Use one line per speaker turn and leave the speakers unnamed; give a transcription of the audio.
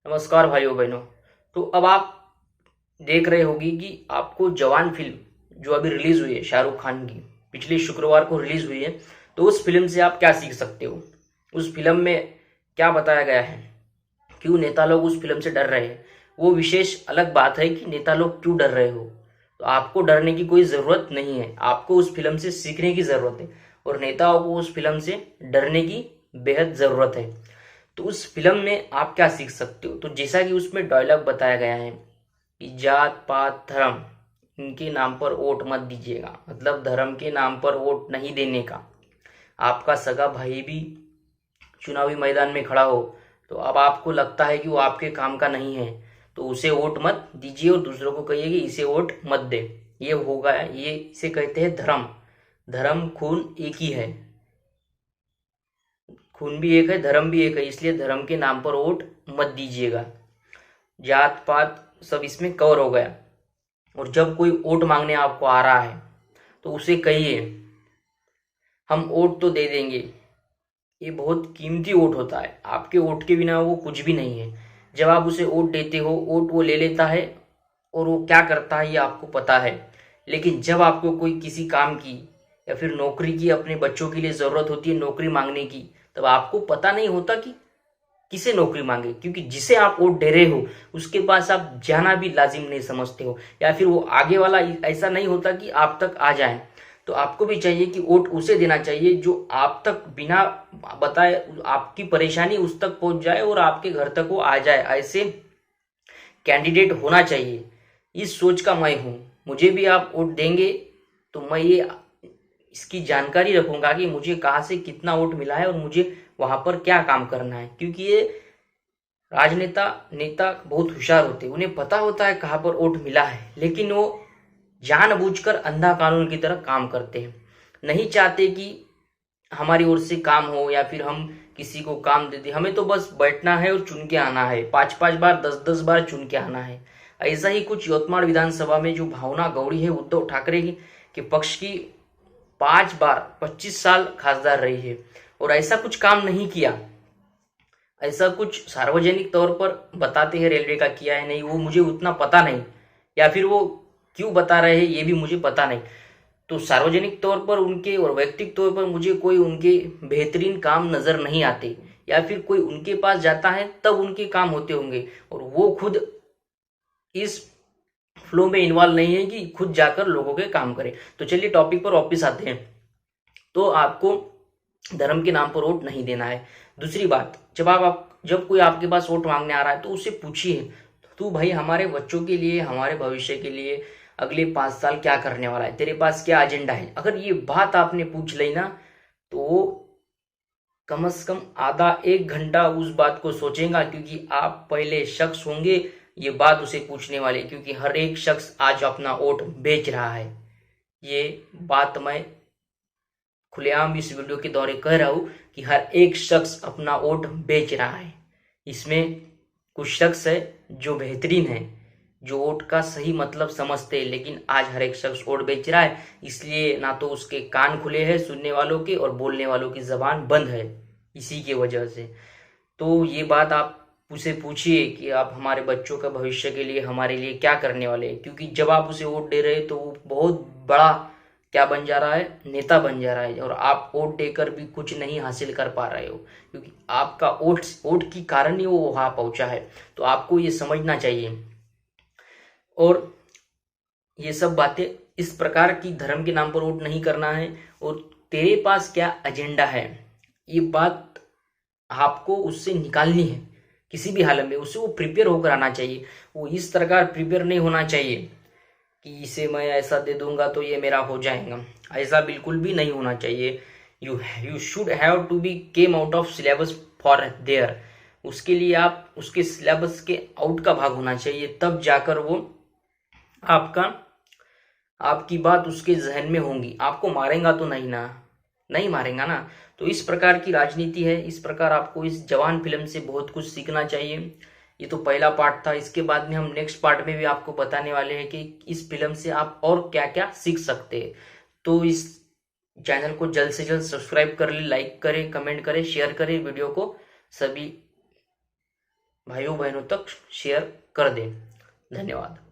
नमस्कार भाइयों बहनों। तो अब आप देख रहे होगी कि आपको जवान फिल्म जो अभी रिलीज हुई है शाहरुख खान की, पिछले शुक्रवार को रिलीज हुई है। तो उस फिल्म से आप क्या सीख सकते हो, उस फिल्म में क्या बताया गया है, क्यों नेता लोग उस फिल्म से डर रहे हैं। वो विशेष अलग बात है कि नेता लोग क्यों डर रहे हो। तो आपको डरने की कोई ज़रूरत नहीं है, आपको उस फिल्म से सीखने की ज़रूरत है और नेताओं को उस फिल्म से डरने की बेहद ज़रूरत है। तो उस फिल्म में आप क्या सीख सकते हो, तो जैसा कि उसमें डायलॉग बताया गया है कि जात पात धर्म इनके नाम पर वोट मत दीजिएगा, मतलब धर्म के नाम पर वोट नहीं देने का। आपका सगा भाई भी चुनावी मैदान में खड़ा हो तो अब आपको लगता है कि वो आपके काम का नहीं है, तो उसे वोट मत दीजिए और दूसरों को कहिए कि इसे वोट मत दे। ये होगा, ये इसे कहते हैं धर्म। धर्म खून एक ही है, खून भी एक है, धर्म भी एक है, इसलिए धर्म के नाम पर वोट मत दीजिएगा। जात पात सब इसमें कवर हो गया। और जब कोई वोट मांगने आपको आ रहा है तो उसे कहिए हम वोट तो दे देंगे, ये बहुत कीमती वोट होता है, आपके वोट के बिना वो कुछ भी नहीं है। जब आप उसे वोट देते हो, वोट वो ले लेता है और वो क्या करता है ये आपको पता है। लेकिन जब आपको कोई किसी काम की या फिर नौकरी की, अपने बच्चों के लिए ज़रूरत होती है नौकरी मांगने की, तब आपको पता नहीं होता कि किसे नौकरी मांगे, क्योंकि जिसे आप वोट दे रहे हो उसके पास आप जाना भी लाजिम नहीं समझते हो, या फिर वो आगे वाला ऐसा नहीं होता कि आप तक आ जाए। तो आपको भी चाहिए कि वोट उसे देना चाहिए जो आप तक बिना बताए आपकी परेशानी उस तक पहुंच जाए और आपके घर तक वो आ जाए, ऐसे कैंडिडेट होना चाहिए। इस सोच का मैं हूँ। मुझे भी आप वोट देंगे तो मैं ये इसकी जानकारी रखूंगा कि मुझे कहाँ से कितना वोट मिला है और मुझे वहां पर क्या काम करना है, क्योंकि ये राजनेता नेता बहुत होशियार होते हैं, उन्हें पता होता है कहाँ पर वोट मिला है, लेकिन वो जानबूझकर अंधा कानून की तरह काम करते हैं। नहीं चाहते कि हमारी ओर से काम हो या फिर हम किसी को काम दे दें। हमें तो बस बैठना है और चुन के आना है, 5-5 बार 10-10 बार चुन के आना है। ऐसा ही कुछ यवतमाळ विधानसभा में जो भावना गौड़ी है उद्धव ठाकरे के पक्ष की 5 बार 25 साल खासदार रही है और ऐसा कुछ काम नहीं किया। ऐसा कुछ सार्वजनिक तौर पर बताते हैं रेलवे का किया है नहीं, वो मुझे उतना पता नहीं, या फिर वो क्यों बता रहे हैं ये भी मुझे पता नहीं। तो सार्वजनिक तौर पर उनके और वैयक्तिक तौर पर मुझे कोई उनके बेहतरीन काम नजर नहीं आते, या फिर कोई उनके पास जाता है तब उनके काम होते होंगे और वो खुद इस फ्लो में इन्वॉल्व नहीं है कि खुद जाकर लोगों के काम करे। तो चलिए टॉपिक पर वापिस आते हैं। तो आपको धर्म के नाम पर वोट नहीं देना है। दूसरी बात, जब कोई आपके पास वोट मांगने आ रहा है तो उससे पूछिए, तू भाई हमारे बच्चों के लिए, हमारे भविष्य के लिए अगले 5 साल क्या करने वाला है, तेरे पास क्या एजेंडा है। अगर ये बात आपने पूछ ली ना, तो कम से कम आधा 1 घंटा उस बात को सोचेगा, क्योंकि आप पहले शख्स होंगे ये बात उसे पूछने वाले, क्योंकि हर एक शख्स आज अपना वोट बेच रहा है। ये बात मैं खुलेआम इस वीडियो के दौरे कह रहा हूं कि हर एक शख्स अपना वोट बेच रहा है। इसमें कुछ शख्स है जो बेहतरीन है, जो वोट का सही मतलब समझते हैं, लेकिन आज हर एक शख्स वोट बेच रहा है, इसलिए ना तो उसके कान खुले हैं सुनने वालों के और बोलने वालों की जबान बंद है इसी के वजह से। तो ये बात आप उसे पूछिए कि आप हमारे बच्चों का भविष्य के लिए हमारे लिए क्या करने वाले हैं, क्योंकि जब आप उसे वोट दे रहे हैं तो वो बहुत बड़ा क्या बन जा रहा है, नेता बन जा रहा है, और आप वोट देकर भी कुछ नहीं हासिल कर पा रहे हो, क्योंकि आपका वोट की कारण ही वो वहां पहुंचा है। तो आपको ये समझना चाहिए। और ये सब बातें इस प्रकार की, धर्म के नाम पर वोट नहीं करना है और तेरे पास क्या एजेंडा है, ये बात आपको उससे निकालनी है। किसी भी हालत में उसे वो प्रिपेयर होकर आना चाहिए। वो इस प्रकार प्रिपेयर नहीं होना चाहिए कि इसे मैं ऐसा दे दूंगा तो ये मेरा हो जाएगा, ऐसा बिल्कुल भी नहीं होना चाहिए। You should have to be came out of syllabus for there. उसके लिए आप उसके सिलेबस के आउट का भाग होना चाहिए, तब जाकर वो आपका आपकी बात उसके जहन में होंगी। आपको मारेगा तो नहीं ना, नहीं मारेगा ना। तो इस प्रकार की राजनीति है, इस प्रकार आपको इस जवान फिल्म से बहुत कुछ सीखना चाहिए। ये तो पहला पार्ट था, इसके बाद में हम नेक्स्ट पार्ट में भी आपको बताने वाले हैं कि इस फिल्म से आप और क्या क्या सीख सकते हैं। तो इस चैनल को जल्द से जल्द सब्सक्राइब कर ले, लाइक करें, कमेंट करें, शेयर करें वीडियो को सभी भाइयों बहनों तक शेयर कर दें। धन्यवाद।